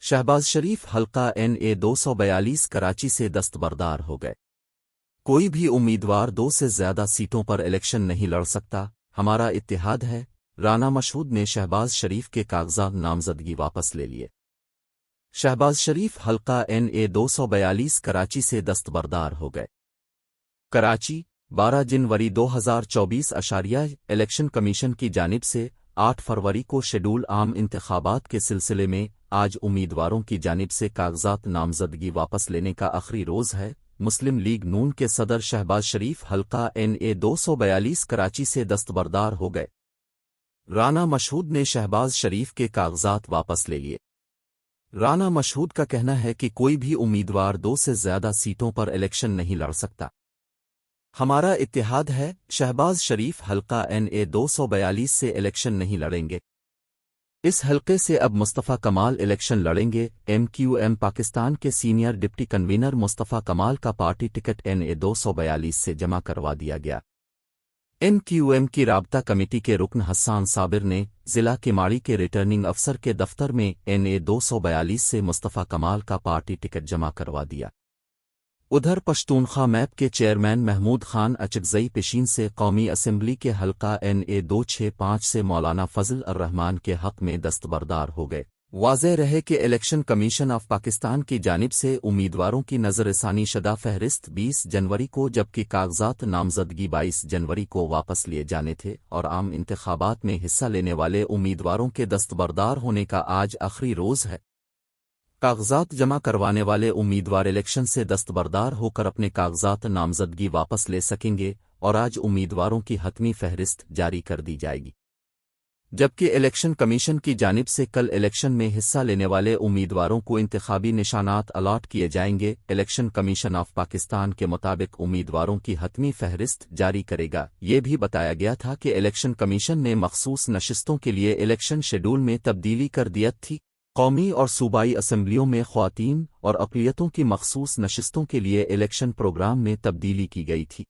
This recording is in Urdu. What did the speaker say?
شہباز شریف حلقہ NA 242 کراچی سے دستبردار ہو گئے۔ کوئی بھی امیدوار 2 سے زیادہ سیٹوں پر الیکشن نہیں لڑ سکتا، ہمارا اتحاد ہے۔ رانا مشہود نے شہباز شریف کے کاغذات نامزدگی واپس لے لیے۔ شہباز شریف حلقہ NA 242 کراچی سے دستبردار ہو گئے۔ کراچی 12 جنوری 2024 الیکشن کمیشن کی جانب سے 8 فروری کو شیڈول عام انتخابات کے سلسلے میں آج امیدواروں کی جانب سے کاغذات نامزدگی واپس لینے کا آخری روز ہے۔ مسلم لیگ نون کے صدر شہباز شریف حلقہ NA 242 کراچی سے دستبردار ہو گئے۔ رانا مشہود نے شہباز شریف کے کاغذات واپس لے لیے۔ رانا مشہود کا کہنا ہے کہ کوئی بھی امیدوار 2 سے زیادہ سیٹوں پر الیکشن نہیں لڑ سکتا، ہمارا اتحاد ہے۔ شہباز شریف حلقہ NA 242 سے الیکشن نہیں لڑیں گے۔ اس حلقے سے اب مصطفیٰ کمال الیکشن لڑیں گے۔ MQM پاکستان کے سینئر ڈپٹی کنوینر مصطفیٰ کمال کا پارٹی ٹکٹ NA 242 سے جمع کروا دیا گیا۔ MQM کی رابطہ کمیٹی کے رکن حسان صابر نے ضلع کیماڑی کے ریٹرننگ افسر کے دفتر میں NA 242 سے مصطفیٰ کمال کا پارٹی ٹکٹ جمع کروا دیا۔ ادھر پشتونخوا میپ کے چیئرمین محمود خان اچکزئی پیشین سے قومی اسمبلی کے حلقہ NA 265 سے مولانا فضل الرحمان کے حق میں دستبردار ہو گئے۔ واضح رہے کہ الیکشن کمیشن آف پاکستان کی جانب سے امیدواروں کی نظر ثانی شدہ فہرست 20 جنوری کو جبکہ کاغذات نامزدگی 22 جنوری کو واپس لیے جانے تھے اور عام انتخابات میں حصہ لینے والے امیدواروں کے دستبردار ہونے کا آج آخری روز ہے۔ کاغذات جمع کروانے والے امیدوار الیکشن سے دستبردار ہو کر اپنے کاغذات نامزدگی واپس لے سکیں گے اور آج امیدواروں کی حتمی فہرست جاری کر دی جائے گی، جبکہ الیکشن کمیشن کی جانب سے کل الیکشن میں حصہ لینے والے امیدواروں کو انتخابی نشانات الاٹ کیے جائیں گے۔ الیکشن کمیشن آف پاکستان کے مطابق امیدواروں کی حتمی فہرست جاری کرے گا۔ یہ بھی بتایا گیا تھا کہ الیکشن کمیشن نے مخصوص نشستوں کے لیے الیکشن شیڈول میں تبدیلی کر دی تھی۔ قومی اور صوبائی اسمبلیوں میں خواتین اور اقلیتوں کی مخصوص نشستوں کے لیے الیکشن پروگرام میں تبدیلی کی گئی تھی۔